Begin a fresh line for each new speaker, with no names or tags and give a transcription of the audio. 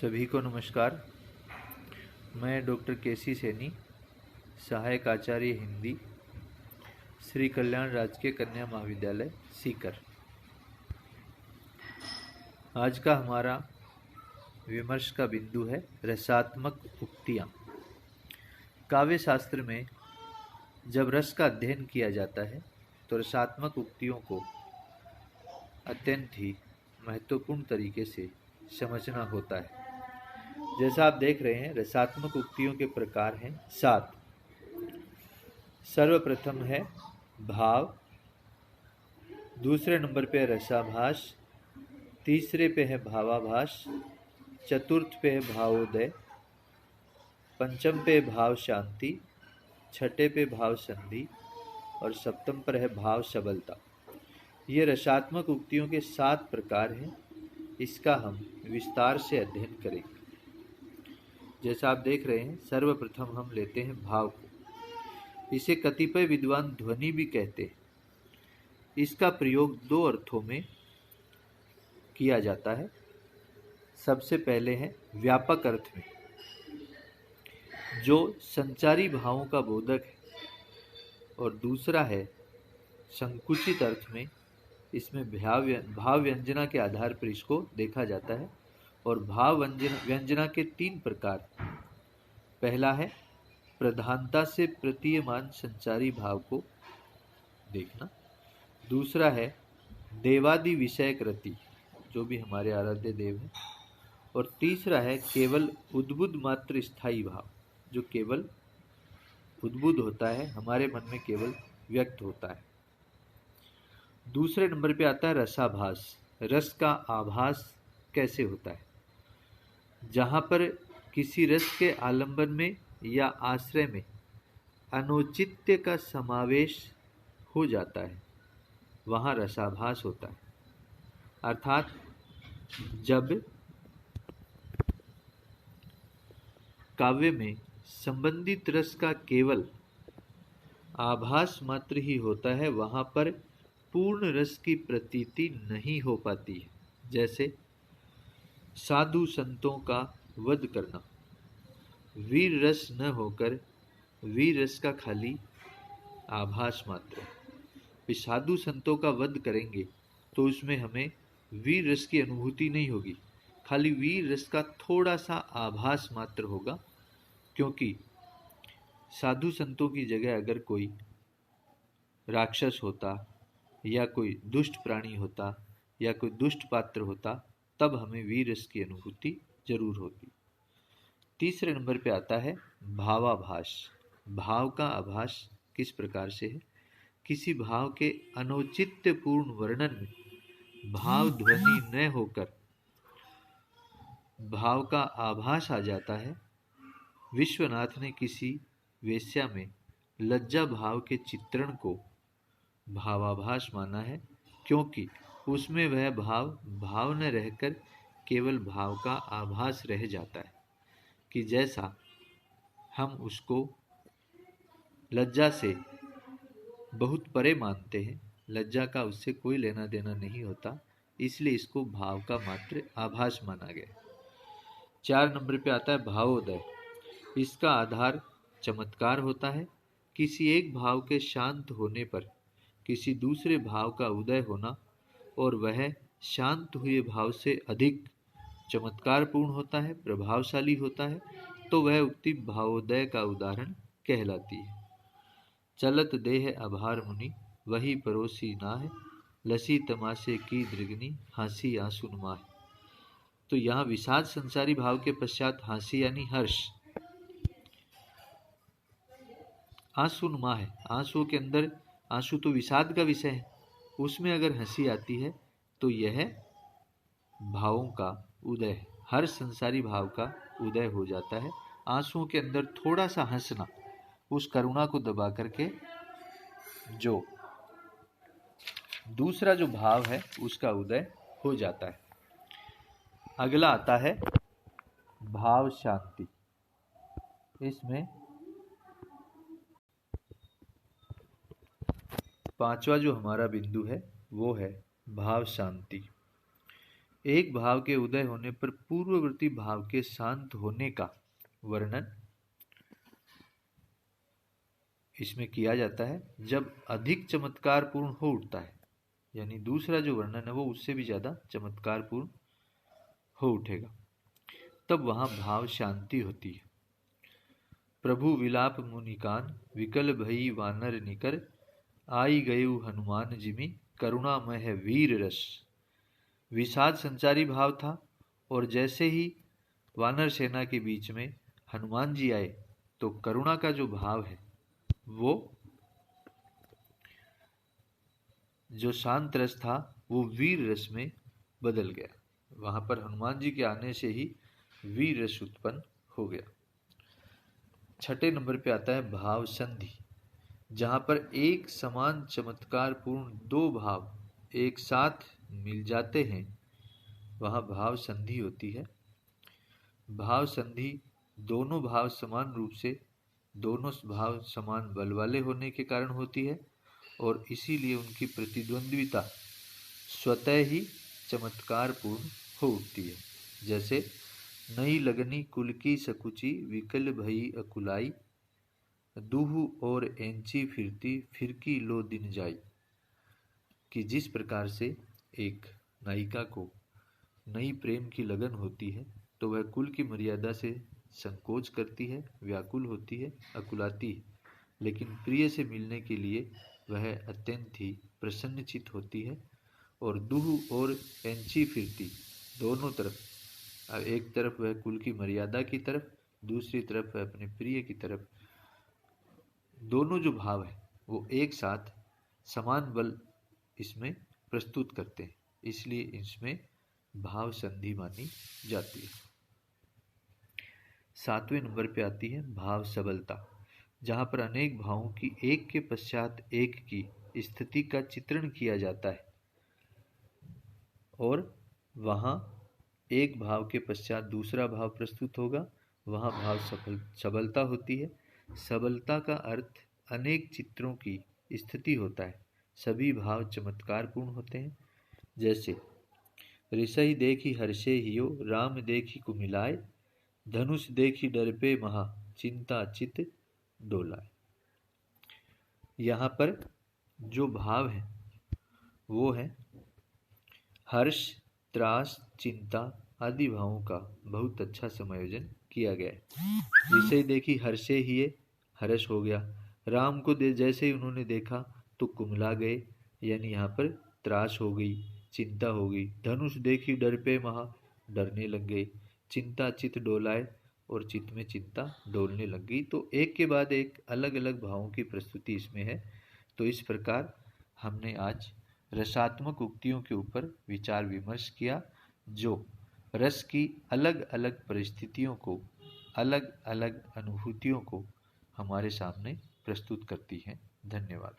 सभी को नमस्कार। मैं डॉक्टर केसी सैनी, सहायक आचार्य हिंदी, श्री कल्याण राजकीय कन्या महाविद्यालय सीकर। आज का हमारा विमर्श का बिंदु है रसात्मक उक्तियाँ। काव्य शास्त्र में जब रस का अध्ययन किया जाता है तो रसात्मक उक्तियों को अत्यंत ही महत्वपूर्ण तरीके से समझना होता है। जैसा आप देख रहे हैं, रसात्मक उक्तियों के प्रकार हैं 7। सर्वप्रथम है भाव, दूसरे नंबर पे रसाभास, तीसरे पे है भावाभास, चतुर्थ पे है भावोदय, पंचम पे भाव शांति, छठे पे भाव संधि और सप्तम पर है भाव सबलता। ये रसात्मक उक्तियों के 7 प्रकार हैं। इसका हम विस्तार से अध्ययन करेंगे। जैसा आप देख रहे हैं, सर्वप्रथम हम लेते हैं भाव को। इसे कतिपय विद्वान ध्वनि भी कहते हैं। इसका प्रयोग 2 अर्थों में किया जाता है। सबसे पहले है व्यापक अर्थ में, जो संचारी भावों का बोधक है, और दूसरा है संकुचित अर्थ में। इसमें भाव व्यंजना के आधार पर इसको देखा जाता है। और भाव व्यंजना के 3 प्रकार। पहला है प्रधानता से प्रतीयमान संचारी भाव को देखना, दूसरा है देवादि विषयक रति, जो भी हमारे आराध्य देव हैं, और तीसरा है केवल उद्बुद्ध मात्र स्थायी भाव, जो केवल उद्बुद्ध होता है, हमारे मन में केवल व्यक्त होता है। दूसरे नंबर पे आता है रसाभास। रस का आभास कैसे होता है? जहाँ पर किसी रस के आलंबन में या आश्रय में अनौचित्य का समावेश हो जाता है, वहाँ रसाभास होता है। अर्थात जब काव्य में संबंधित रस का केवल आभास मात्र ही होता है, वहाँ पर पूर्ण रस की प्रतीति नहीं हो पाती है। जैसे साधु संतों का वध करना, वीर रस न होकर वीर रस का खाली आभास मात्र। साधु संतों का वध करेंगे तो उसमें हमें वीर रस की अनुभूति नहीं होगी, खाली वीर रस का थोड़ा सा आभास मात्र होगा। क्योंकि साधु संतों की जगह अगर कोई राक्षस होता या कोई दुष्ट प्राणी होता या कोई दुष्ट पात्र होता, तब हमें वीर रस की अनुभूति जरूर होती। तीसरे नंबर पे आता है भावाभास। भाव का आभास किस प्रकार से है? किसी भाव के अनौचित्यपूर्ण वर्णन में भाव ध्वनि न होकर भाव का आभास आ जाता है। विश्वनाथ ने किसी वेश्या में लज्जा भाव के चित्रण को भावाभास माना है, क्योंकि उसमें वह भाव न रहकर केवल भाव का आभास रह जाता है। कि जैसा हम उसको लज्जा से बहुत परे मानते हैं, लज्जा का उससे कोई लेना देना नहीं होता, इसलिए इसको भाव का मात्र आभास माना गया। 4 नंबर पे आता है भावोदय। इसका आधार चमत्कार होता है। किसी एक भाव के शांत होने पर किसी दूसरे भाव का उदय होना, और वह शांत हुए भाव से अधिक चमत्कारपूर्ण होता है, प्रभावशाली होता है, तो वह उक्ति भावोदय का उदाहरण कहलाती है। चलत देह आभार मुनि, वही परोसी नाह, लसी तमाशे की दृगनी, हंसी आंसू नुमा है। तो यहाँ विषाद संसारी भाव के पश्चात हंसी यानी हर्ष, आंसू नुमा है। आंसू के अंदर, आंसू तो विषाद का विषय है, उसमें अगर हंसी आती है तो यह भावों का उदय है। हर संसारी भाव का उदय हो जाता है। आंसुओं के अंदर थोड़ा सा हंसना, उस करुणा को दबा करके जो दूसरा जो भाव है उसका उदय हो जाता है। अगला आता है भाव शांति। इसमें 5वां जो हमारा बिंदु है वो है भाव शांति। एक भाव के उदय होने पर पूर्ववर्ती भाव के शांत होने का वर्णन इसमें किया जाता है जब अधिक चमत्कारपूर्ण हो उठता है, यानी दूसरा जो वर्णन है वो उससे भी ज्यादा चमत्कारपूर्ण हो उठेगा, तब वहां भाव शांति होती है। प्रभु विलाप मुनिकान विकल भई वानर निकर आई गयु हनुमान जिमि करुणामय वीर रस। विषाद संचारी भाव था और जैसे ही वानर सेना के बीच में हनुमान जी आए तो करुणा का जो भाव है वो जो शांत रस था वो वीर रस में बदल गया। वहां पर हनुमान जी के आने से ही वीर रस उत्पन्न हो गया। छठे नंबर पे आता है भाव संधि, जहां पर एक समान चमत्कारपूर्ण दो भाव एक साथ मिल जाते हैं वहां भाव संधि होती है। भाव संधि दोनों भाव समान रूप से दोनों भाव समान बल वाले होने के कारण होती है और इसीलिए उनकी प्रतिद्वंद्विता स्वतः ही चमत्कारपूर्ण हो उठती है। जैसे नई लगनी कुल की सकुची विकल भई अकुलाई दूहु और एंची फिरती फिरकी लो दिन जाई, कि जिस प्रकार से एक नायिका को नई प्रेम की लगन होती है तो वह कुल की मर्यादा से संकोच करती है, व्याकुल होती है, अकुलाती है, लेकिन प्रिय से मिलने के लिए वह अत्यंत ही प्रसन्नचित होती है। और दूह और एंची फिरती दोनों तरफ, एक तरफ वह कुल की मर्यादा की तरफ, दूसरी तरफ वह अपने प्रिय की तरफ, दोनों जो भाव है वो एक साथ समान बल इसमें प्रस्तुत करते हैं, इसलिए इसमें भाव संधि मानी जाती है। सातवें नंबर पे आती है भाव सबलता, जहां पर अनेक भावों की एक के पश्चात एक की स्थिति का चित्रण किया जाता है और वहां एक भाव के पश्चात दूसरा भाव प्रस्तुत होगा, वहां भाव सबलता होती है। सबलता का अर्थ अनेक चित्रों की स्थिति होता है, सभी भाव चमत्कारपूर्ण होते हैं। जैसे ऋषि देखी हर्षे हियो राम देखी कुमिलाए धनुष देखी डर पे महा चिंता चित डोलाए। यहाँ पर जो भाव है वो है हर्ष, त्रास, चिंता आदि भावों का बहुत अच्छा समायोजन किया गया है। ऋषि देखी हर्षे हिये हर्ष हो गया, राम को जैसे ही उन्होंने देखा तो कुमला गए, यानी यहाँ पर त्रास हो गई, चिंता हो गई। धनुष देखी डर पे महा डरने लग गए, चिंता चित डोलाए और चित्त में चिंता डोलने लग गई। तो एक के बाद एक अलग अलग भावों की प्रस्तुति इसमें है। तो इस प्रकार हमने आज रसात्मक उक्तियों के ऊपर विचार विमर्श किया, जो रस की अलग अलग परिस्थितियों को, अलग अलग अनुभूतियों को हमारे सामने प्रस्तुत करती हैं। धन्यवाद।